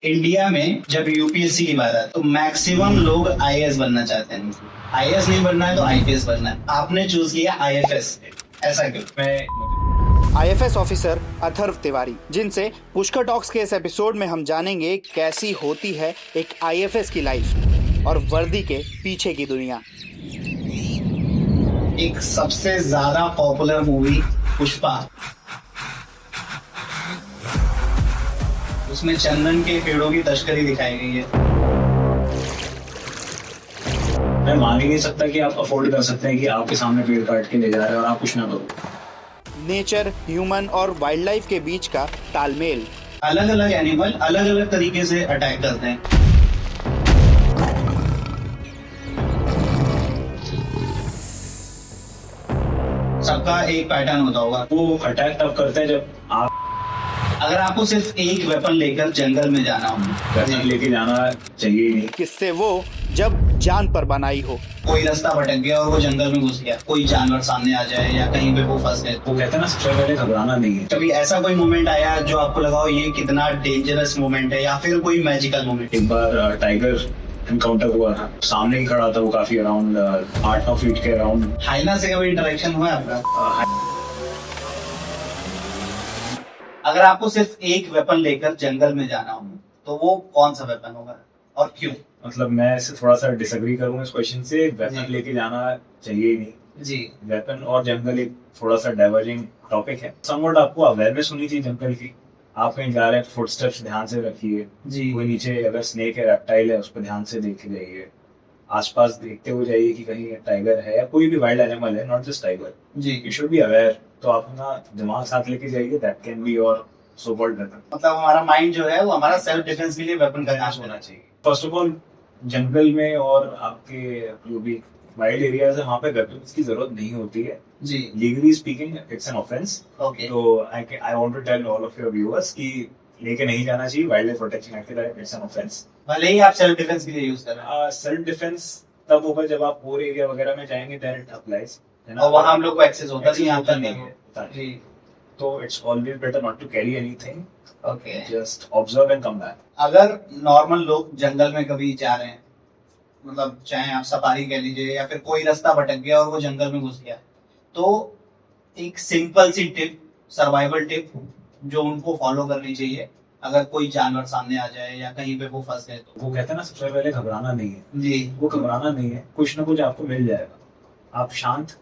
India में जब UPSC की बात आती है तो मैक्सिमम लोग आईएएस बनना चाहते हैं। आईएएस नहीं बनना है तो आईपीएस बनना है। आपने चूज किया आईएफएस, ऐसा क्यों? मैं आईएफएस ऑफिसर अथर्व तिवारी, जिनसे पुष्कर टॉक्स के इस एपिसोड में हम जानेंगे कैसी होती है एक आईएफएस की लाइफ और वर्दी के पीछे की दुनिया। एक सबसे ज्यादा पॉपुलर मूवी पुष्पा, उसमें चंदन के पेड़ों की तस्करी दिखाई गई है। मैं मान ही नहीं सकता कि आप अफोर्ड कर सकते हैं कि आपके सामने पेड़ काट के ले जा रहे हैं और आप कुछ ना करो। नेचर, ह्यूमन और वाइल्ड लाइफ के बीच का तालमेल। अलग अलग एनिमल अलग अलग तरीके से अटैक करते हैं। सबका एक पैटर्न होता होगा। वो अटैक तब करते हैं जब आप अगर आपको सिर्फ एक वेपन लेकर जंगल में जाना हो, वेपन लेके जाना चाहिए ही नहीं। किससे वो जब जान पर बनाई हो। कोई रास्ता भटक गया और वो जंगल में घुस गया, कोई जानवर सामने आ जाए या कहीं पे वो फंस गए, वो कहते हैं ना, सबसे पहले घबराना नहीं है। कभी ऐसा कोई मोमेंट आया जो आपको लगा हो ये कितना डेंजरस मोमेंट है, या फिर कोई मैजिकल मोमेंट? एक बार टाइगर इनकाउंटर हुआ था, सामने ही खड़ा था वो, काफी अराउंड 8-9 फीट के अराउंड। हाइना से कभी इंटरेक्शन हुआ आपका? अगर आपको सिर्फ एक वेपन लेकर जंगल में जाना हो तो वो कौन सा वेपन होगा और क्यों? मतलब मैं इससे थोड़ा सा डिसएग्री करूंगा इस क्वेश्चन से। वेपन लेके जाना चाहिए ही नहीं जी। वेपन और जंगल एक थोड़ा सा डाइवर्जिंग टॉपिक है। समवट आपको अवेयरनेस होनी चाहिए जंगल की। आप कहीं जा रहे हैं, फुटस्टेप्स ध्यान से रखिए जी। कोई नीचे अगर स्नेक है, रेप्टाइल है, उस पर ध्यान से देख के जाइए। आसपास देखते हुए जाइए कि कहीं टाइगर है या कोई भी वाइल्ड एनिमल है, नॉट जस्ट टाइगर। जी। You should be aware. तो आप अपना दिमाग साथ लेके जाइए। That can be your so called weapon. मतलब हमारा माइंड जो है वो हमारा सेल्फ डिफेंस के लिए वेपन का काम होना चाहिए। फर्स्ट ऑफ ऑल, जंगल में और आपके जो भी वाइल्ड एरियाज है, वहाँ पे वेपन्स की जरूरत नहीं होती है। जी। Legally speaking it's an offence. Okay. तो I want to tell all of your viewers कि लेके नहीं जाना चाहिए। वाइल्ड लाइफ प्रोटेक्शन एक्ट के तहत इट्स एन ऑफेंस। भले ही आप सेल्फ डिफेंस के लिए यूज कर रहे हैं। सेल्फ डिफेंस तब होगा जब आप पोर एरिया वगैरह में जाएंगे, देन इट अप्लाइज। और वहाँ हम लोग को एक्सेस होता है, यहाँ पर नहीं होता। जी। तो it's always better not to carry anything. Okay. Just observe and come back. अगर नॉर्मल लोग जंगल में कभी जा रहे हैं, मतलब चाहे आप सफारी कह लीजिए या फिर कोई रास्ता भटक गया और वो जंगल में घुस गया, तो एक सिंपल सी टिप, सर्वाइवल टिप जो उनको फॉलो करनी चाहिए अगर कोई जानवर सामने आ जाए या कहीं पे वो फंस गए तो? वो कहते हैं ना, सबसे पहले घबराना नहीं है। जी। वो घबराना नहीं है, कुछ ना कुछ आपको मिल जाएगा। आप शांत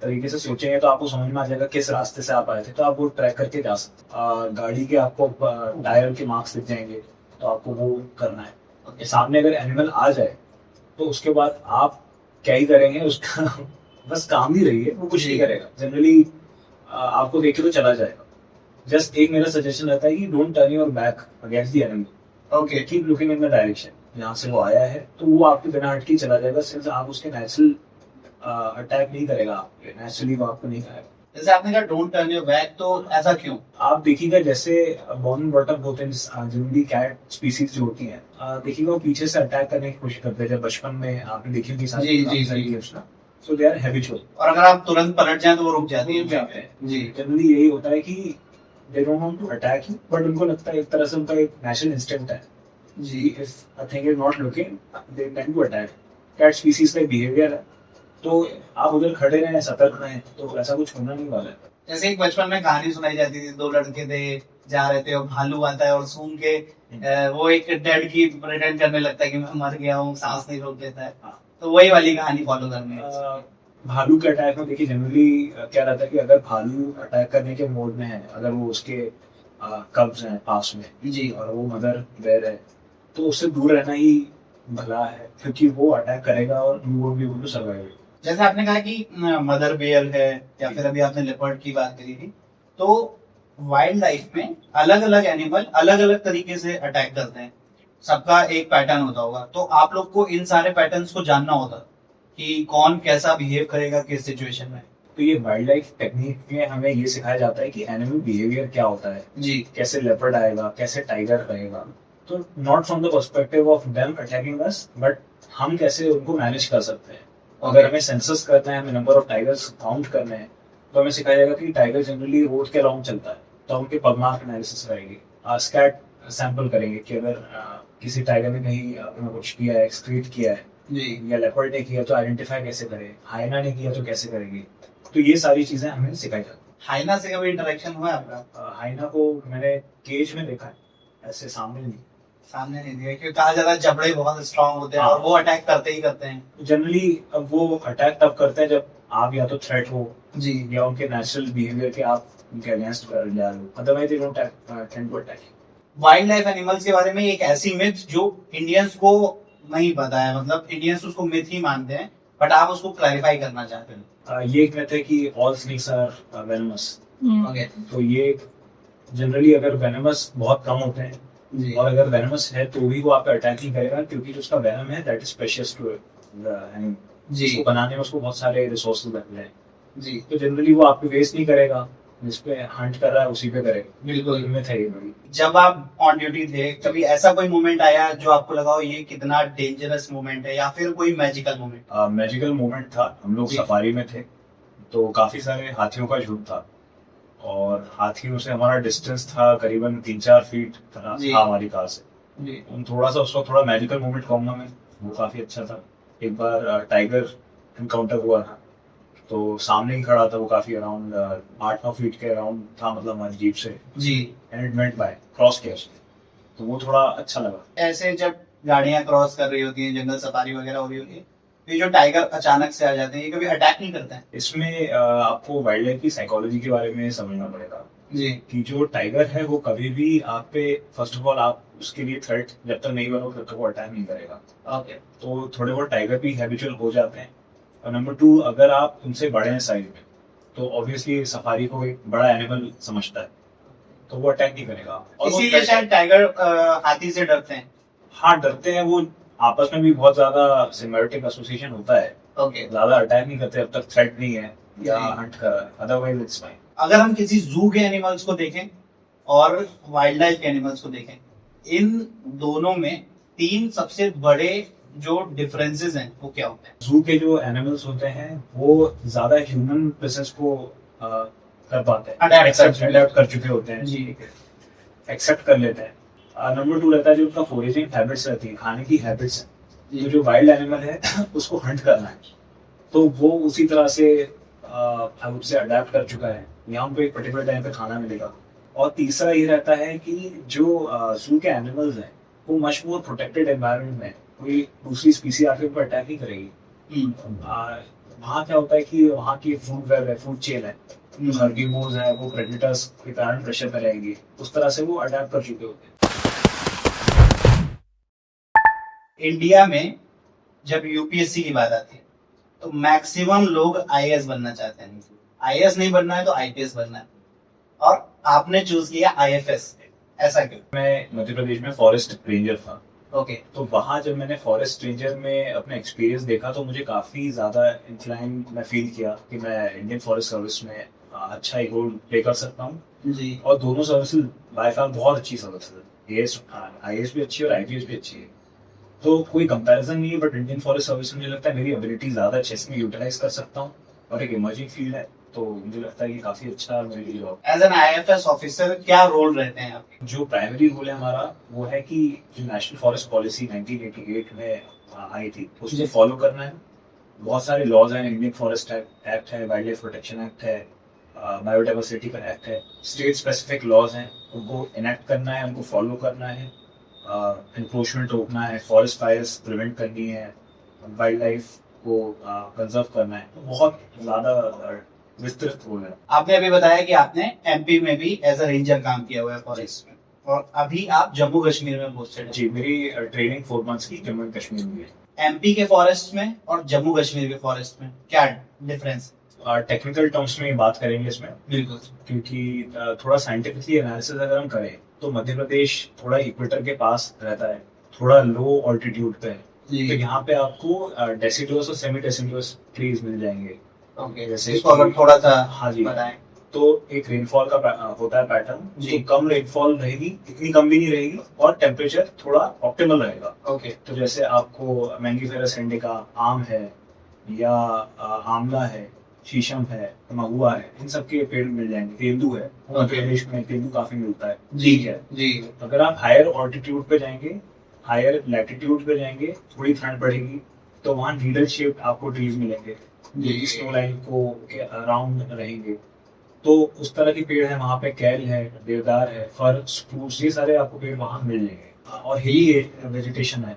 तरीके से सोचेंगे तो आपको समझ में आ जाएगा किस रास्ते से आप आए थे, तो आप वो ट्रैक करके जा सकते। गाड़ी के आपको टायर के मार्क्स दिख जाएंगे, तो आपको वो करना है। सामने अगर एनिमल आ जाए तो उसके बाद आप क्या ही करेंगे, उसका बस काम ही रहिए, वो कुछ नहीं करेगा। जनरली आपको देख के तो चला जाएगा। जस्ट एक मेरा सजेशन रहता है कि don't turn your back against the animal. Okay. Keep looking in the direction जहाँ से वो आया है, तो वो आपके बिना हटके चला जाएगा। सिंस आप उसके नेचुरल अटैक नहीं करेगा, आपके नेचुरली वो आपको नहीं खाएगा। जैसे आपने कहा डोंट टर्न योर बैक, तो ऐसा क्यों? आप देखिएगा जैसे बॉर्न बॉटम होते हैं जनरली कैट स्पीसीज जो होती हैं, देखिएगा वो पीछे से अटैक करने की कोशिश करते हैं। जब बचपन में आपने देखी होगी सारी, सो दे आर हैबिचुअल। और अगर आप तुरंत पलट जाएं तो वो रुक जाती है। जी। जनरली यही होता है कि they don't want to attack you, but उनको लगता है एक तरह से उनका एक नेचुरल इंस्टिंक्ट है जी, if a thing is not looking they tend to attack. Cat species का बिहेवियर है, तो आप उधर खड़े रहें, सतर्क रहें, तो ऐसा कुछ होना नहीं वाला है। जैसे एक बचपन में कहानी सुनाई जाती थी, दो लड़के थे, जा रहे थे और भालू आता है और सूंघ के वो एक डेड की प्रिटेंड करने लगता है कि मैं मर गया हूँ, सांस नहीं रोक लेता है। तो वही वाली कहानी फॉलो करनी है। भालू के अटैक में देखिए जनरली क्या रहता है कि अगर भालू अटैक करने के मोड में है, अगर वो उसके कब्ज हैं पास में जी, और वो मदर बेयर है, तो उससे दूर रहना ही भला है, क्योंकि वो अटैक करेगा और you won't be able to survive. जैसे आपने कहा कि मदर बेयर है या फिर अभी आपने लेपर्ड की बात करी थी, तो वाइल्ड लाइफ में अलग अलग एनिमल अलग अलग तरीके से अटैक करते हैं। सबका एक पैटर्न होता होगा, तो आप लोग को इन सारे पैटर्न्स को जानना होता कि कौन कैसा बिहेव करेगा किस सिचुएशन में। तो ये वाइल्ड लाइफ टेक्निक में हमें ये सिखाया जाता है कि एनिमल बिहेवियर क्या होता है जी, कैसे लेपर्ड आएगा, कैसे टाइगर रहेगा। तो not from the perspective of them attacking us, but हम कैसे उनको मैनेज कर सकते हैं। अगर हमें सेंसस करना है, हमें नंबर ऑफ टाइगर्स काउंट करने हैं, तो हमें सिखाया जाएगा कि टाइगर जनरली रोड के अराउंड चलता है, तो उनके पगमार्क एनालिसिस रहेगी। स्कैट सैंपल करेंगे कि अगर किसी टाइगर ने कहीं अपना कुछ किया है, एक्सक्रीट किया है, जी या लेपर्ड ने किया तो आइडेंटिफाई कैसे करें, हाइना ने किया तो कैसे करेंगे। तो ये सारी चीजें हमें सिखाई जाती हाइना से कभी इंटरेक्शन हुआ है आपका? हैं। हाइना को मैंने केज में देखा है, ऐसे सामने नहीं। सामने नहीं दिया, क्योंकि कहा जाता है जबड़े बहुत स्ट्रांग होते हैं और वो अटैक करते ही करते हैं। जनरली अब वो अटैक तब करते हैं जब आप या तो थ्रेट हो जी या उनके नेचुरल बिहेवियर के आप उनके अगेंस्ट कर जा रहे हो, otherwise they don't tend to attack. Wildlife animals के बारे में एक ऐसी मिथ जो इंडियंस को नहीं पता है, मतलब इंडियंस उसको मिथ ही मानते हैं, बट आप उसको क्लैरिफाई करना चाहते हैं। ये एक मैथ है कि all snakes are venomous. Okay तो ये जनरली अगर वेनमस बहुत कम होते हैं जी और अगर वेनमस है तो भी वो आप पे अटैक नहीं करेगा, क्योंकि जो उसका वेनम है that is precious to the animal. जी उसको बनाने में उसको बहुत सारे रिसोर्सेज लगते हैं, जी तो जनरली वो आप पे वेस्ट नहीं करेगा, जिस पे हंट कर रहा है उसी पे करेगा। बिल्कुल। इनमें था ये बड़ी। जब आप ऑन ड्यूटी थे, कभी ऐसा कोई मोमेंट आया जो आपको लगा हो ये कितना डेंजरस मोमेंट है, या फिर कोई मैजिकल मोमेंट? मैजिकल मोमेंट था, हम लोग जी। सफारी में थे तो काफी सारे हाथियों का झुंड था और हाथियों से हमारा डिस्टेंस था करीबन 3-4 फीट था जी। हमारी कार से। जी थोड़ा सा उस वक्त थोड़ा मैजिकल मोमेंट कहूंगा मैं, वो काफी अच्छा था। एक बार टाइगर इनकाउंटर हुआ था, तो सामने ही खड़ा था वो, काफी अराउंड 8-9 फीट के अराउंड था, मतलब हमारी जीप से, जी and it went by, cross किया उसने, तो वो थोड़ा अच्छा लगा। ऐसे जब गाड़ियां क्रॉस कर रही होती हैं, जंगल सफारी वगैरह हो रही होती है, ये जो टाइगर अचानक से आ जाते हैं, ये कभी अटैक नहीं करते हैं? इसमें आपको वाइल्ड लाइफ की साइकोलॉजी के बारे में समझना पड़ेगा जी कि जो टाइगर है वो कभी भी आप पे, फर्स्ट ऑफ ऑल आप उसके लिए थ्रेट जब तक नहीं बनो तब तक वो अटैक नहीं करेगा। ओके तो थोड़े बहुत टाइगर भी हैबिचुअल हो जाते हैं। और नंबर 2, अगर आप उनसे बड़े हैं साइज में तो ऑब्वियसली सफारी को एक बड़ा एनिमल समझता है, तो वो अटैक नहीं करेगा। और वो इसीलिए शायद टाइगर हाथी से डरते हैं। हाँ, डरते हैं, वो आपस में भी बहुत ज्यादा सिम्बायोटिक एसोसिएशन होता है, ओके ज्यादा अटैक नहीं करते जब तक थ्रेट नहीं है या जी। हंट कर रहा है, अदरवाइज इट्स फाइन। अगर हम किसी जू के एनिमल्स को देखें और वाइल्ड लाइफ के एनिमल्स को देखें, इन दोनों में 3 सबसे बड़े जो डिफरेंसेस हैं वो क्या होते हैं? जू के जो एनिमल्स होते हैं वो ज्यादा ह्यूमन प्रेजेंस को कर पाते हैं, अडेप्ट कर चुके होते हैं, जी एक्सेप्ट कर लेते हैं। नंबर 2 रहता है जो उनका फोरेजिंग हैबिट्स रहती है, खाने की हैबिट्स है। जी जो वाइल्ड एनिमल है उसको हंट करना है, तो वो उसी तरह से उससे अडेप्ट कर चुका है, यहाँ पे एक पर्टिकुलर टाइम पे खाना मिलेगा। और तीसरा ये रहता है कि जो जू के एनिमल्स हैं वो मच मोर प्रोटेक्टेड एनवायरनमेंट में, कोई दूसरी स्पीसी आके ऊपर अटैक नहीं करेगी। वहाँ क्या होता है कि वहाँ की फूड वेब है, फूड चेन है, हर्बीवोर्स है, वो प्रेडेटर्स के कारण प्रेशर में रहेंगी, उस तरह से वो अडेप्ट कर चुके होते हैं। इंडिया में जब यूपीएससी की बात आती है तो मैक्सिमम लोग आईएएस बनना चाहते हैं। आईएएस नहीं बनना है तो आईपीएस बनना है, और आपने चूज किया आईएफएस, ऐसा क्यों? मैं मध्य प्रदेश में फॉरेस्ट रेंजर था, ओके तो वहाँ जब मैंने फॉरेस्ट रेंजर में अपना एक्सपीरियंस देखा तो मुझे काफी ज्यादा इंक्लाइन मैं फील किया कि मैं इंडियन फॉरेस्ट सर्विस में अच्छा एक रोल प्ले कर सकता हूँ। जी और दोनों सर्विसेज बाय फार बहुत अच्छी सर्विस है, आईएएस भी अच्छी है और आईपीएस भी अच्छी है, तो कोई कंपैरिजन नहीं है। बट इंडियन फॉरेस्ट सर्विस में मुझे लगता है मेरी एबिलिटी ज्यादा अच्छे से यूटिलाइज कर सकता हूँ, और एक इमर्जिंग फील्ड है, तो मुझे लगता है कि काफी अच्छा मेरे लिए job. As an IFS officer क्या रोल रहते हैं आपके? जो प्राइमरी रोल है हमारा वो है कि जो नेशनल फॉरेस्ट पॉलिसी 1988 में आई थी उसको फॉलो करना है। बहुत सारे लॉज हैं, इंडियन फॉरेस्ट एक्ट है, वाइल्ड लाइफ प्रोटेक्शन एक्ट है, बायोडाइवर्सिटी का एक्ट है, स्टेट स्पेसिफिक लॉज हैं, उनको इनेक्ट करना है, उनको फॉलो करना है, इंक्रोचमेंट रोकना है, फॉरेस्ट फायर्स प्रिवेंट करनी है, वाइल्ड लाइफ को कंजर्व करना है। तो बहुत ज्यादा विस्तृत रोल है। आपने अभी बताया कि आपने एमपी में भी एज अ रेंजर काम किया हुआ है फॉरेस्ट में, और अभी आप जम्मू कश्मीर में पोस्टेड हैं। जी, मेरी ट्रेनिंग 4 मंथ्स की जम्मू एंड कश्मीर में है। एमपी के फॉरेस्ट में और जम्मू कश्मीर के फॉरेस्ट में क्या डिफरेंस? टेक्निकल टर्म्स में बात करेंगे इसमें, बिल्कुल, क्योंकि थोड़ा साइंटिफिकली एनालिसिस अगर हम करें तो मध्य प्रदेश थोड़ा इक्वेटर के पास रहता है, थोड़ा लो ऑल्टीट्यूड पे है, तो यहाँ पे आपको डेसिडुअस और सेमी डेसिडुअस ट्रीज मिल जाएंगे। ओके, जैसे इसको अगर थोड़ा सा हाँ जी बताएं। तो एक रेनफॉल का होता है पैटर्न, जी। तो कम रेनफॉल रहेगी, इतनी कम भी नहीं रहेगी, और टेम्परेचर थोड़ा ऑप्टिमल रहेगा। ओके, तो जैसे आपको मैंगीफेरस इंडिका आम है या आंवला है, शीशम है, महुआ है, इन सब के पेड़ मिल जाएंगे। तेंदू है, मध्य प्रदेश में तेंदू काफी मिलता है। ठीक है। जी अगर आप हायर ऑल्टीट्यूड पे जाएंगे, हायर लैटिट्यूड पे जाएंगे, थोड़ी ठंड बढ़ेगी, तो वहाँ नीडल शेप आपको ट्रीज मिलेंगे जो कि स्नो लाइन को के अराउंड रहेंगे। तो उस तरह के पेड़ है वहाँ पे। कैल है, देवदार है, फर, स्प्रूस, ये सारे आपको पेड़ वहाँ मिल जाएंगे। और हिली वेजिटेशन है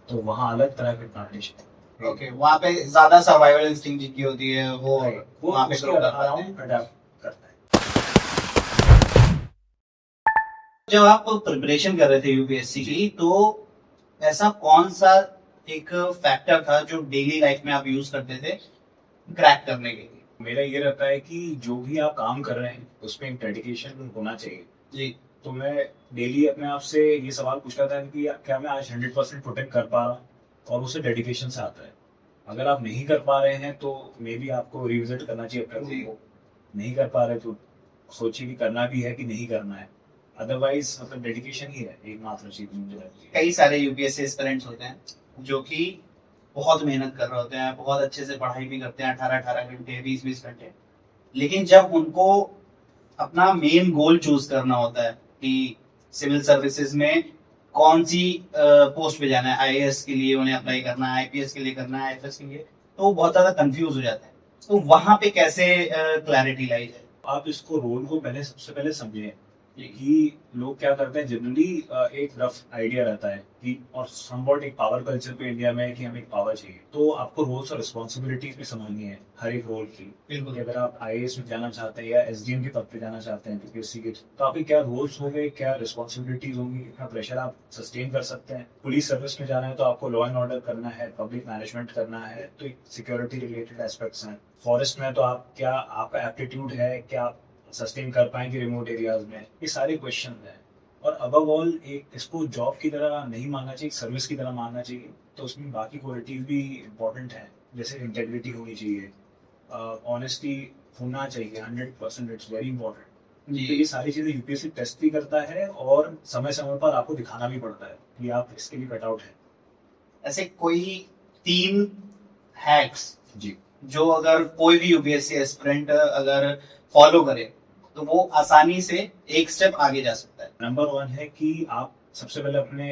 तो वहाँ अलग तरह के प्लांटेशन है। ओके, वहाँ पे ज्यादा सर्वाइवल इंस्टिंक्ट जिनकी होती है वो वो वहाँ पे उसके ग्रो कर पाते हैं। अराउंड अडैप्ट करता है। जब आप प्रिपरेशन कर रहे थे यूपीएससी की, तो ऐसा कौन सा एक फैक्टर था जो डेली लाइफ में आप यूज करते थे क्रैक करने के लिए? मेरा ये रहता है कि जो भी आप काम कर रहे हैं उसमें एक डेडिकेशन होना चाहिए। जी तो मैं डेली अपने आप से ये सवाल पूछता था कि क्या मैं आज 100% पुट इन कर पा रहा हूँ, और उसे डेडिकेशन से आता है। अगर आप नहीं कर पा रहे हैं तो मे बी आपको रिविजिट करना चाहिए अपने जी। को। नहीं कर पा रहे तो सोचिए कि करना भी है कि नहीं करना है। अदरवाइज मतलब डेडिकेशन ही है एकमात्र चीज मुझे लगती है। कई सारे यूपीएससी एस्पिरेंट्स होते हैं जो कि बहुत मेहनत कर रहे होते हैं, बहुत अच्छे से पढ़ाई भी करते हैं, 18-18 घंटे, 20-20 घंटे, लेकिन जब उनको अपना मेन गोल चूज करना होता है कि सिविल सर्विसेज में कौन सी पोस्ट पे जाना है, आईएएस के लिए उन्हें अप्लाई करना है, आईपीएस के लिए करना है, आईएफएस के लिए, तो वो बहुत ज्यादा कंफ्यूज हो जाते हैं। तो वहां पे कैसे क्लैरिटी लाई जाए? आप इसको रोल को पहले सबसे पहले समझें कि लोग क्या करते हैं। जनरली एक रफ आइडिया रहता है कि, और समवॉट एक पावर कल्चर पे इंडिया में है कि हमें एक पावर चाहिए। तो आपको रोल्स और रिस्पॉन्सिबिलिटीज भी समझनी है हर एक रोल की। बिल्कुल। कि अगर आप आईएएस में जाना चाहते हैं या एसडीएम के पद पे जाना चाहते हैं यूपीएससी के, तो आपके क्या रोल्स होंगे, क्या रिस्पॉन्सिबिलिटीज होंगी, कितना प्रेशर आप सस्टेन कर सकते हैं। पुलिस सर्विस में जाना है तो आपको लॉ एंड ऑर्डर करना है, पब्लिक मैनेजमेंट करना है, तो सिक्योरिटी रिलेटेड एस्पेक्ट्स हैं। फॉरेस्ट में तो आप क्या, आपका एप्टीट्यूड है, क्या सस्टेन कर पाएंगे रिमोट एरियाज में, ये सारे क्वेश्चन हैं। और अबव ऑल एक इसको जॉब की तरह नहीं मानना चाहिए, सर्विस की तरह मानना चाहिए। तो उसमें बाकी क्वालिटीज भी इम्पोर्टेंट हैं, जैसे इंटेग्रिटी होनी चाहिए, ऑनेस्टी होना चाहिए 100%, इट्स वेरी इंपॉर्टेंट। तो ये सारी चीजें यूपीएससी टेस्ट भी करता है और समय समय पर आपको दिखाना भी पड़ता है कि आप इसके लिए कट आउट है। ऐसे कोई 3 हैक्स जी, जो अगर कोई भी यूपीएससी एस्पिरेंट अगर फॉलो करे तो वो आसानी से एक स्टेप आगे जा सकता है? नंबर 1 है कि आप सबसे पहले अपने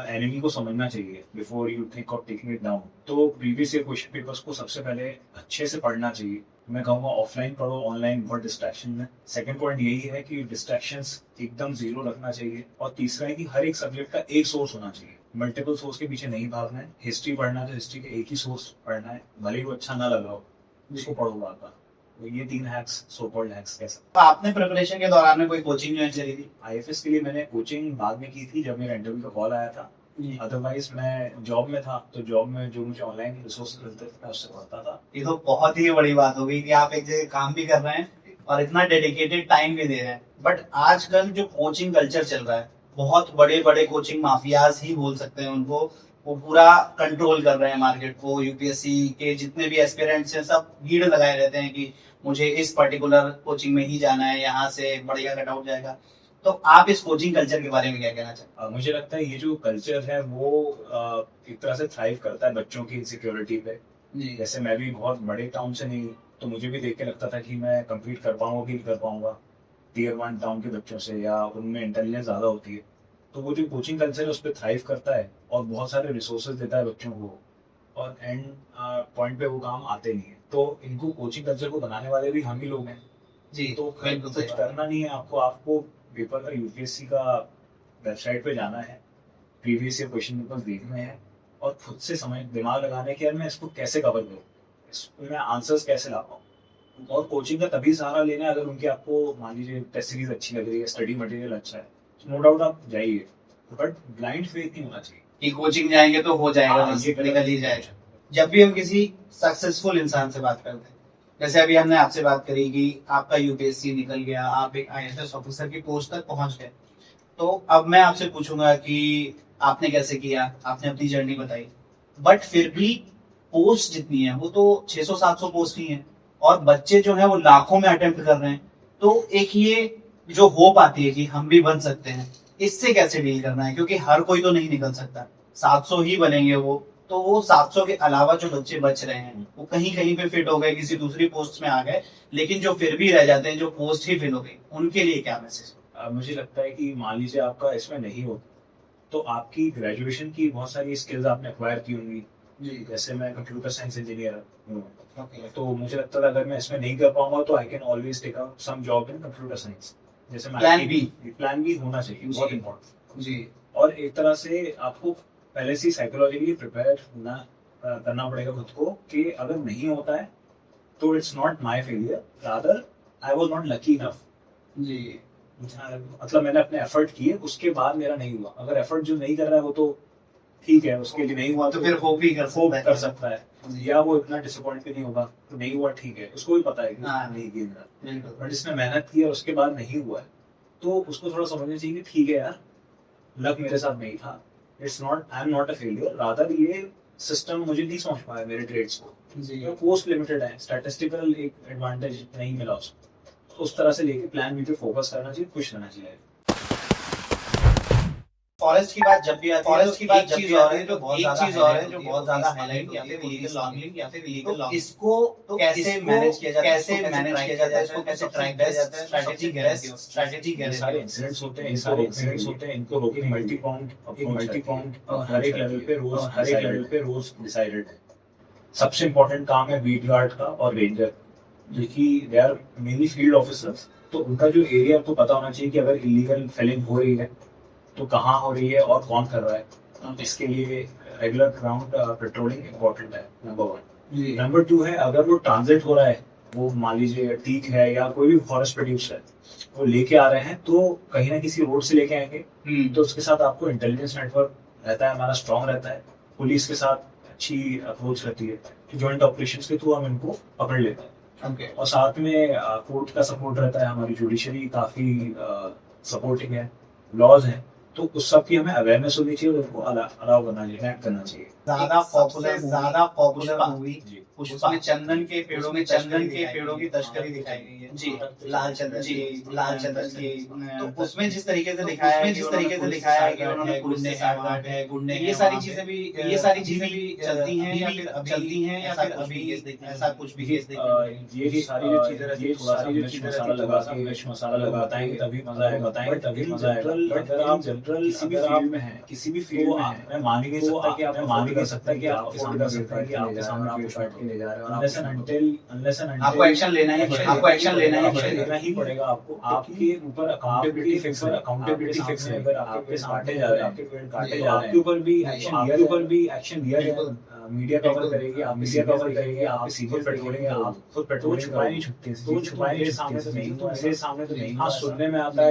एनिमी को समझना चाहिए before you think of taking it down. तो प्रीवियस ईयर क्वेश्चन पेपर्स को सबसे पहले अच्छे से पढ़ना चाहिए। मैं कहूँगा ऑफलाइन पढ़ो, ऑनलाइन बहुत डिस्ट्रैक्शन में। सेकंड पॉइंट यही है कि डिस्ट्रैक्शंस एकदम जीरो रखना चाहिए। और तीसरा है कि हर एक सब्जेक्ट का एक सोर्स होना चाहिए, मल्टीपल सोर्स के पीछे नहीं भागना है। हिस्ट्री पढ़ना है तो हिस्ट्री के एक ही सोर्स पढ़ना है, भले ही वो अच्छा ना लगा हो, उसको पढ़ो बार-बार। तो ये 3 हैक्स, सो कॉल्ड हैक्स कह सकते तो आपने प्रिपरेशन के दौरान में कोई कोचिंग ज्वाइन करी थी? हैं। आईएफएस के लिए मैंने कोचिंग बाद में की थी जब मेरा इंटरव्यू का कॉल आया था। अदरवाइज मैं जॉब में था, तो जॉब में जो मुझे ऑनलाइन रिसोर्स मिलते थे मैं उससे पढ़ता था। ये तो बहुत ही बड़ी बात हो गई कि आप एक जगह काम भी कर रहे हैं और इतना डेडिकेटेड टाइम भी दे रहे हैं। बट आजकल जो कोचिंग कल्चर चल रहा है, बहुत बड़े बड़े कोचिंग माफियाज ही बोल सकते हैं उनको, वो पूरा कंट्रोल कर रहे हैं मार्केट को। यूपीएससी के जितने भी एस्पिरेंट्स हैं सब भीड़ लगाए रहते हैं कि मुझे इस पर्टिकुलर कोचिंग में ही जाना है, यहाँ से बढ़िया कट आउट जाएगा। तो आप इस कोचिंग कल्चर के बारे में क्या कहना चाहते हैं? मुझे लगता है ये जो कल्चर है वो एक तरह से थ्राइव करता है बच्चों की इनसिक्योरिटी पे। जी जैसे मैं भी बहुत बड़े टाउन से नहीं, तो मुझे भी देख के लगता था कि मैं कम्पीट कर पाऊंगा कि नहीं कर पाऊंगा टियर 1 टाउन के बच्चों से, या उनमें इंटेलिजेंस ज़्यादा होती है। तो वो जो कोचिंग कल्चर है उस पर थ्राइव करता है और बहुत सारे रिसोर्सेज देता है बच्चों को, और एंड पॉइंट पे वो काम आते नहीं है। तो इनको कोचिंग कल्चर को बनाने वाले भी हम ही लोग हैं। जी तो बिल्कुल कुछ सही बात। करना नहीं है आपको पेपर का यूपीएससी का वेबसाइट पे जाना है, प्रीवियस ईयर क्वेश्चन पेपर देखने हैं और खुद से समझ दिमाग लगाना है कि यार मैं इसको कैसे कवर करूँ, इसमें मैं आंसर्स कैसे ला पाऊँ। और कोचिंग का तभी सहारा लेना है अगर उनकी आपको मान लीजिए टेस्ट सीरीज अच्छी लग रही है, स्टडी मटेरियल अच्छा है, नो डाउट आप जाइए, बट ब्लाइंड फेथ नहीं होना चाहिए कि कोचिंग जाएंगे तो हो जाएगा, हाँ, बस ये निकल ही जाएगा। जब भी हम किसी सक्सेसफुल इंसान से बात करते हैं, जैसे अभी हमने आपसे बात करी कि आपका यूपीएससी निकल गया, आप एक आईएएस ऑफिसर की पोस्ट तक पहुंच गए, तो अब मैं आपसे पूछूंगा कि आपने कैसे किया, आपने अपनी जर्नी बताई, बट फिर भी पोस्ट जितनी है वो तो 600-700 पोस्ट ही है और बच्चे जो है वो लाखों में अटेम्प्ट कर रहे हैं। तो एक ये जो होप आती है कि हम भी बन सकते हैं, इससे कैसे डील करना है? क्योंकि हर कोई तो नहीं निकल सकता, 700 ही बनेंगे वो, तो वो 700 के अलावा जो बच्चे बच रहे हैं वो कहीं कहीं पे फिट हो गए, किसी दूसरी पोस्ट में आ गए, लेकिन जो फिर भी रह जाते हैं, जो पोस्ट ही फिल हो गई, उनके लिए क्या मैसेज? मुझे लगता है कि मान लीजिए आपका इसमें नहीं हो तो आपकी ग्रेजुएशन की बहुत सारी स्किल्स आपने एक्वायर की होंगी। जी, जैसे मैं कंप्यूटर साइंस इंजीनियर हूँ, ओके, तो मुझे लगता है अगर मैं इसमें नहीं कर पाऊंगा तो I can always take up some job in computer science. जैसे मैं प्लान बी होना चाहिए, बहुत इंपॉर्टेंट जी, और एक तरह से आपको पहले से साइकोलॉजिकली प्रिपेयर होना करना पड़ेगा खुद को कि अगर नहीं होता है तो it's not my failure, rather I was not lucky enough. जी, मतलब मैंने अपने एफर्ट किए, उसके बाद मेरा नहीं हुआ। अगर एफर्ट जो नहीं कर रहा है वो तो ठीक है, उसके लिए नहीं हुआ तो फिर होप ही कर सकता है, या वो इतना डिसअपॉइंट भी नहीं होगा तो नहीं हुआ, ठीक है, उसको भी पता है कि हाँ, नहीं किया, बिल्कुल, बट इसने मेहनत की और उसके बाद नहीं हुआ है तो उसको थोड़ा समझना चाहिए कि ठीक है यार, लक मेरे साथ नहीं था, it's not, I am not a failure, rather ये सिस्टम मुझे नहीं समझ पाया मेरे ट्रेड्स को, जी, पोस्ट लिमिटेड है, स्टैटिस्टिकल एक एडवांटेज नहीं मिला उसको। तो उस तरह से लेके प्लान बी पे फोकस करना चाहिए, खुश रहना चाहिए। फॉरेस्ट की बात जब भी आती है, फॉरेस्ट की बात जब भी आती है तो एक चीज और है जो बहुत ज्यादा हाईलाइट या फिर लीगल लॉन्गिंग या फिर लीगल लॉन्गिंग, इसको तो कैसे मैनेज किया जाता है, कैसे मैनेज किया जाता है, इसको कैसे ट्रैक किया जाता है, स्ट्रेटजी कैसे, सारे इंसिडेंट्स होते हैं, सारे इंसिडेंट्स होते हैं, इनको रोकने मल्टी पॉइंट हर एक लेवल पे रोज डिसाइडेड है। सबसे इंपॉर्टेंट काम है बीट गार्ड का और रेंजर, जो कि they are mainly field officers, तो उनका जो एरिया आपको पता होना चाहिए कि अगर इलीगल फेलिंग हो रही है तो कहाँ हो रही है और कौन कर रहा है। इसके लिए रेगुलर ग्राउंड पेट्रोलिंग इम्पोर्टेंट है, नंबर 1। नंबर 2 है, अगर वो ट्रांजिट हो रहा है, वो मान लीजिए टीक है या कोई भी फॉरेस्ट प्रोड्यूस है, वो लेके आ रहे हैं तो कहीं ना किसी रोड से लेके आएंगे, तो उसके साथ आपको इंटेलिजेंस नेटवर्क रहता है, हमारा स्ट्रॉन्ग रहता है, पुलिस के साथ अच्छी अप्रोच रहती है, जॉइंट ऑपरेशंस के थ्रू हम इनको पकड़ लेते हैं। ओके, और साथ में कोर्ट का सपोर्ट रहता है, हमारी जुडिशरी काफी सपोर्टिंग है, लॉज हैं, तो उस सब की हमें अवेयरनेस होनी चाहिए और उनको अलाउ करना चाहिए, एक्ट करना चाहिए। ज्यादा पॉपुलर मूवी जी, उसमें चंदन के पेड़ों की तस्करी दिखाई गई है। जी, लाल चंदन की, तो उसमें जिस तरीके से दिखाया है कि उन्होंने पुलिस से साठ है, गुंडे, ये सारी चीजें भी चलती हैं या फिर अभी ऐसा कुछ भी केस ये सारी जो चीजें रहती है, थोड़ा सा मिर्च मसाला लगाता है तभी मजा आएगा, तभी मजा आएगा। अगर आप जनरल किसी भी फील्ड में हैं, किसी भी फील्ड में हैं, मैं मान ही नहीं सकता कि आप आपके सामने आपको बैठ के ले जा रहे हो, unless and until आपको एक्शन लेना ही पड़ेगा। आपको आपके ऊपर अकाउंटेबिलिटी फिक्स है, अगर आपके काटे जा रहे हैं, आपके ऊपर भी एक्शन लिया जाएगा। मीडिया कवर करेगी, आप सीधे पेट्रोलिंग, आप खुद पेट्रोल छुपाए नहीं छुपते, तो छुपाए मेरे सामने तो नहीं। हाँ, सुनने में आता है,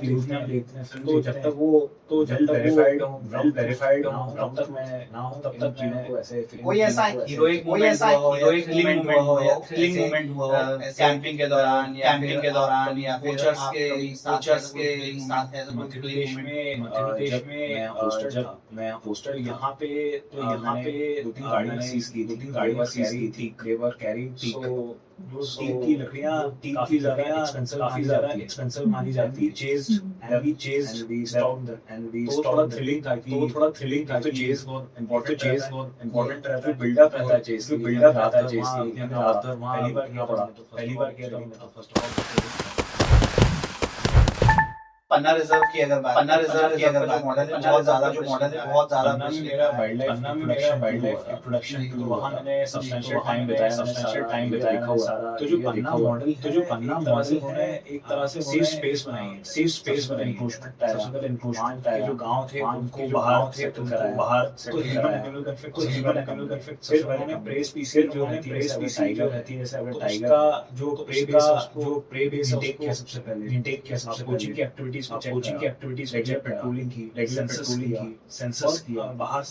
न्यूज़ में देखते हैं, तो जब तक वो वेल वेरीफाइड हो, तब तक मैं ना हूं, तब तक चीजों को ऐसे कोई ऐसा हीरोइक मूवमेंट हुआ हो कैंपिंग के दौरान या फिर कोचर्स के साथ है। मध्य प्रदेश में जब मैं होस्टल यहाँ पे दो तीन गाड़ियाँ सीज की थी, देवर कैरी टीक की लकड़ियाँ काफी ज्यादा एक्सपेंसिव मानी जाती है, चेज्ड एंड वी थोड़ा थ्रिलिंग था कि चेज बहुत इम्पोर्टेंट रहता है, बिल्डअप रहता है चेज की। हमने रात भर वहाँ पहली बार किया, लेकिन तो first of all Panna reserve की अगर बात मॉडल है, बहुत ज्यादा मेरा वाइल्ड लाइफ प्रोडक्शन, तो वहाँ मैंने सब्सटेंशियल टाइम बिताया सारा। तो जो पन्ना मॉडल है, एक तरह से सेफ स्पेस बनाई, इंक्रोचमेंट टाइप, जो गांव थे उनको बाहर तो ह्यूमन कॉन्फ्लिक्ट फिर मैंने प्रेस पीसीएल जो रहती है, जैसे अगर टाइगर का जो प्रे बेस इनटेक सबसे पहले कोचिंग की एक्टिविटीज रेगुलर पेट्रोलिंग की, सेंसस किया, बाहर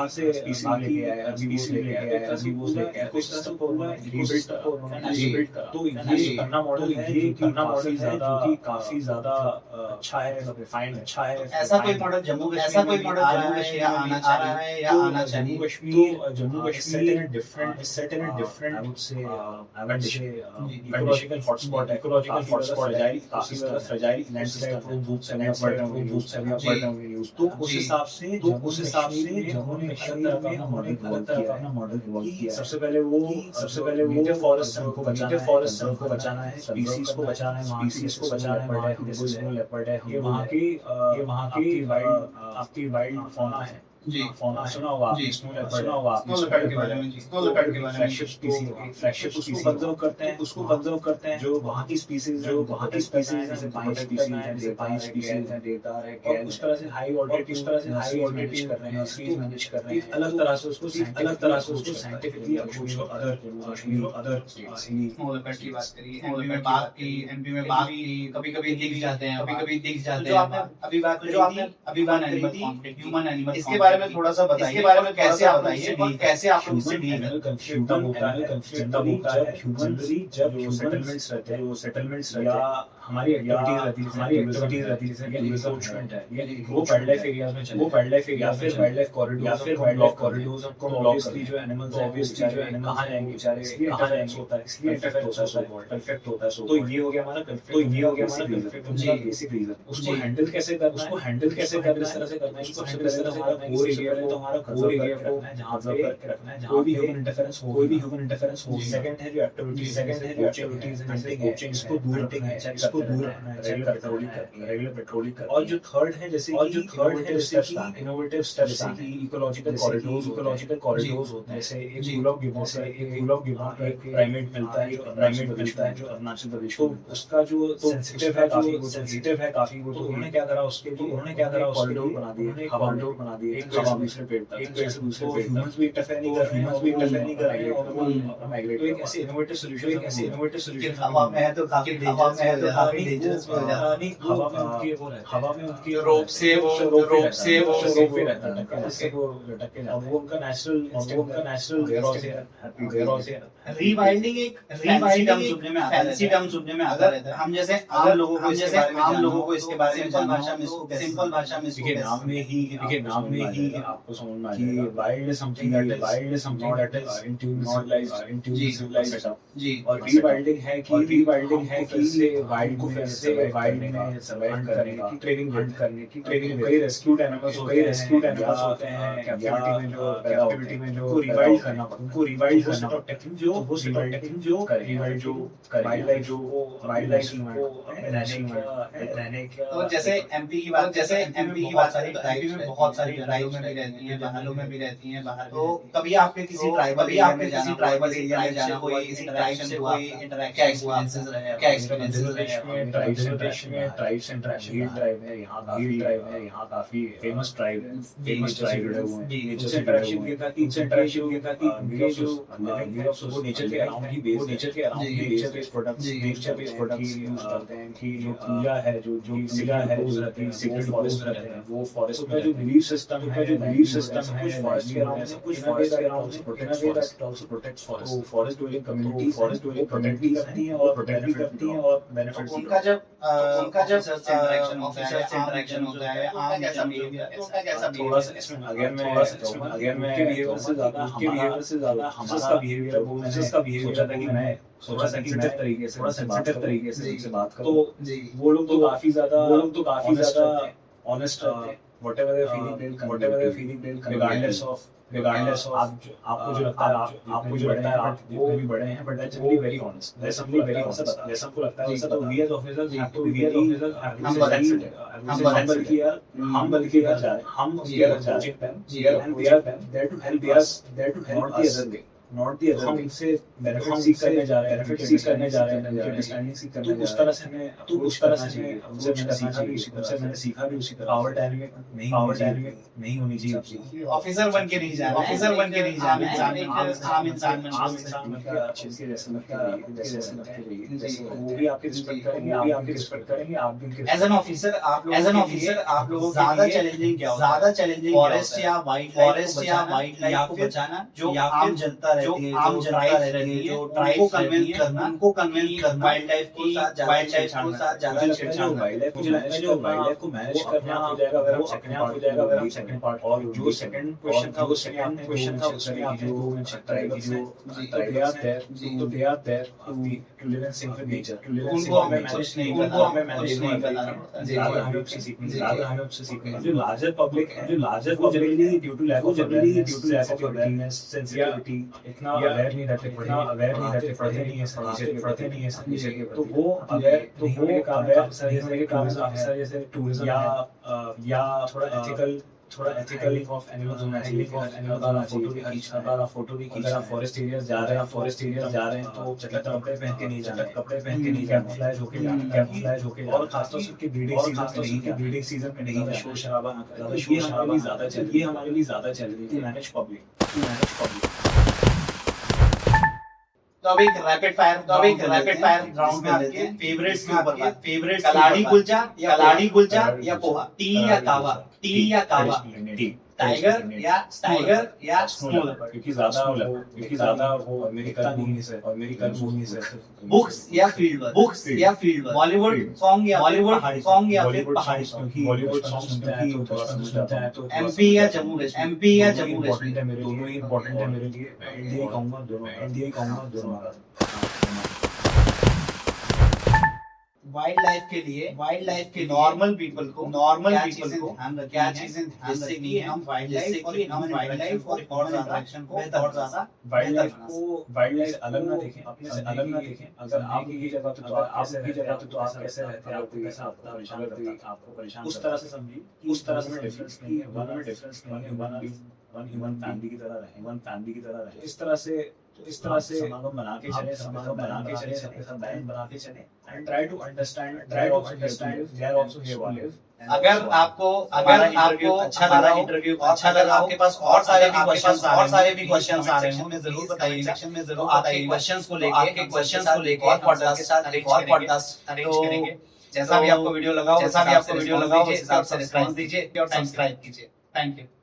से स्पीसीज लेके आया, इकोसिस्टम को रीबिल्ड करा। तो ये पन्ना मॉडल काफी ज्यादा अच्छा है, रिफाइंड अच्छा है। ऐसा कोई मॉडल जम्मू कश्मीर आना है या आना चाहिए? Jammu Kashmir set in a different I would say ecological hotspot, काफी ज्यादा fragile तो उस हिसाब से जम्मू ने अलग तरह का अपना मॉडल इवॉल्व किया। सबसे पहले वो फॉरेस्ट को बचाना है, स्पीसीज को बचाना है, स्पीसीज को बचाना है, जैसे स्नो लेपर्ड है, ये वहाँ की वाइल्ड फौना है जी फौना सुना होगा जी स्नो लेपर्ड सुना होगा स्नो लेपर्ड के बारे में जी स्नो लेपर्ड के बारे में फ्लैगशिप स्पीसीज उसको कंजर्व करते हैं जो वहाँ की स्पीसीज जैसे पाइन स्पीसीज है देवदार है, और उस तरह से हाई ऑल्टीट्यूड मैनेज कर रहे हैं, अलग तरह से उसको scientifically approach other snow leopard की बात करी, एमपी में बाघ की कभी-कभी दिख जाते हैं, जो आपने अभी बात करी थी ह्यूमन एनिमल, इसके बारे में थोड़ा सा बताइए, कैसे आप उससे डील जब सेटलमेंट्स रहते हैं या हमारी एक्टिविटीज रहती है जैसे एनक्रोचमेंट है, ये वो वाइल्ड लाइफ एरियाज में चले, या फिर वाइल्ड लाइफ कॉरिडोर्स हमको ऑब्वियसली जो एनिमल्स कहाँ जाएंगे बेचारे, इंटरफेरेंस होता है, इसलिए परफेक्ट होता है। तो ये हो गया हमारा बेसिक रीजन। उसको हैंडल कैसे कर इस तरह से करना है, इसको हैंडल इस तरह से हमारा कोर एरिया को जहाँ पे रखना है, कोई भी ह्यूमन इंटरफेरेंस हो। सेकंड है जो एक्टिविटीज है, इसको दूर रखना है, रेगुलर पेट्रोलिंग करनी है। और जो थर्ड है जैसे इनोवेटिव स्टेप्स की इकोलॉजिकल कॉरिडोर्स होते हैं, जैसे एक गुलाब गिबॉन का एक प्राइमेट मिलता है जो अरुणाचल प्रदेश को, उसका जो सेंसिटिव है काफी, वो तो उन्होंने क्या करा उसके लिए कॉरिडोर बना दिए, एक पेड़ से दूसरे पेड़, ह्यूमंस भी इंटरफेयर नहीं कर रहे और माइग्रेट। तो एक ऐसे इनोवेटिव सॉल्यूशन हवा में है तो काफी डेंजरस हो जाता है, हवा में उनकी रोप से वो रहता है, वो उनका नेचुरल वेयरहाउस है। रीवाइल्डिंग एक फैंसी टर्म सुनने में आता रहता है, हम जैसे आम लोगों को इसके बारे में सिंपल भाषा में देखिए नाम में ही आपको समझ में आ जाएगा wild is something that is in tune civilised. जी और रीवाइल्डिंग है कि वाइल्ड को फिर से वाइल्ड में सर्वाइव करने की ट्रेनिंग कई रेस्क्यूड एनिमल्स होते हैं कैप्टिविटी में जो रिवाइल्ड करना प्रोटेक्टिंग जो वाइल्ड लाइफ रहने का। तो जैसे एमपी की बात करें तो एमपी में बहुत सारी ट्राइब्स में भी रहती हैं, बाहरों में भी रहती हैं बाहर। तो कभी आपके किसी ट्राइबल एरिया में जाना हुआ, किसी ट्राइब से कोई इंटरेक्शन हुआ, क्या एक्सपीरियंसेस रहे? ट्राइब्स इंटरेक्शन ट्राइब है यहाँ काफी फेमस ट्राइब जुड़े हुए हैं। नेचर इंटरेक्शन के ताकि उनके जो वो नेचर के अराउंड ही नेचर बेस्ड प्रोडक्ट्स यूज करते हैं कि जो पूजा है जो सीक्रेट फॉरेस्ट रहते हैं, वो फॉरेस्ट में जो बिलीफ सिस्टम है कुछ फॉरेस्ट के अराउंड से कुछ फॉरेस्ट के अराउंड से प्रोटेक्ट फॉरेस्ट। तो फॉरेस्ट डवेलिंग कम्युनिटी प्रोटेक्ट भी करती है और बेनिफिट्स। उनका जब ऑफिसर से इंटरेक्शन होता है, आम कैसा बिहेवियर थोड़ा सा इसमें अगर मैं बिहेवियर से ज्यादा हमसा का बिहेवियर सोचा था कि मैं थोड़ा सेंसिटिव तरीके से उनसे बात करूं। तो वो लोग तो काफी ज्यादा ऑनेस्ट रहते हैं, whatever they're feeling regardless of आपको जो लगता है आप वो भी बड़े हैं, but that's really very honest, that's something very honest। जैसा हमको लगता है वैसा तो we as officers have to be humble कि यार हम approaching them and they are there to help us, not the other, हम इनसे बेनिफिट सीख करने जा रहे हैं, अंडरस्टैंडिंग सीख करने जा रहे हैं। तो उस तरह से मैंने सीखा भी उसी तरह। पावर डायनामिक नहीं होनी चाहिए। ऑफिसर बन के नहीं जाना, आम इंसान वो भी आपकी रिस्पेक्ट करेंगे, आप भी। एज एन ऑफिसर आप लोगों ज्यादा चैलेंजिंग फॉरेस्ट या वाइल्ड लाइफ को बचाना जो आम जनता जो रहती है, आम जो जनता tribes रहती है, जो उनको tribes कन्विंस रहती है, करना, उनको convince करना वाइल्ड लाइफ को साथ ज्यादा छेड़छाड़ को साथ ज्यादा मुझे लगता है छेड़छाड़ जो ना वाइल्ड लाइफ करें। मुझे लगता है जो वाइल्ड लाइफ को मैनेज करना हो जाएगा अगर हम सेकंड पार्ट हो जाएगा अगर हम सेकंड पार्ट और जो सेकंड क्वेश्चन था वो सेकंड क्वेश्चन था उसमें आपने दो ट्राई की जो दे आर देयर तो they are there to live in sync with nature to live in sync उनको में हमें मैनेज कुछ नहीं नहीं करना, उनको हमें कुछ मैनेज नहीं नहीं करना करना जी, ज्यादा जी, हमें उससे सीखना जी, ज्यादा हमें उससे सीखना जो लार्जर पब्लिक है जो larger generally due to lack of awareness sensitivity इतना अवेयर नहीं रहते पढ़ते नहीं है पढ़ते नहीं है तो वो अवेयर जैसे टूरिज्म या थोड़ा एथिकल ऑफ एनिमल्स होना चाहिए फोटो भी खींचना फॉरेस्ट एरियाज जा रहे हैं तो कपड़े पहन के नहीं जाना कैमोफ्लेज होके और खासतौर से उनकी ब्रीडिंग सीजन में नहीं शोर शराबा ना करें ये हमारे लिए ज्यादा चल रही है मैनेज पब्लिक तो अब एक रैपिड फायर राउंड में आपके फेवरेट्स के ऊपर बात फेवरेट कलाड़ी कुलचा या पोहा टी या कावा टाइगर या स्मॉल क्योंकि ज्यादा वो अमेरिकन मूवी से बुक्स या फील्ड वर्क बॉलीवुड सॉन्ग या फिर पहाड़ी सॉन्ग बॉलीवुड सॉन्ग सुनते हैं तो एमपी या जम्मू कश्मीर दोनों ही इम्पोर्टेंट है मेरे लिए मैं इंडिया ही कहूंगा दोनों वाइल्ड लाइफ के नॉर्मल पीपल को क्या चीजें जिससे कि हम वाइल्ड लाइफ और और इंटरेक्शन को और ज्यादा वाइल्ड लाइफ अलग ना देखें अपने से अलग ना देखें अगर आप की जगह तो आप कैसे रहते हैं आपको परेशान उस तरह से समझिए उस तरह से डिफरेंस नहीं है वन ह्यूमन फैमिली की तरह रहे इस तरह से समागम बना के चले सबके साथ बैलेंस बना के चले and try to understand they are also here to live अगर आपको हमारा इंटरव्यू अच्छा लगा आपके पास और सारे भी क्वेश्चंस आ रहे हैं हमें जरूर बताइए सेक्शन में जरूर बताइए क्वेश्चंस को लेके और पॉडकास्ट के साथ एक और पॉडकास्ट अरेंज करेंगे जैसा भी आपको वीडियो लगा उस हिसाब से रिस्पांस दीजिए और सब्सक्राइब कीजिए थैंक यू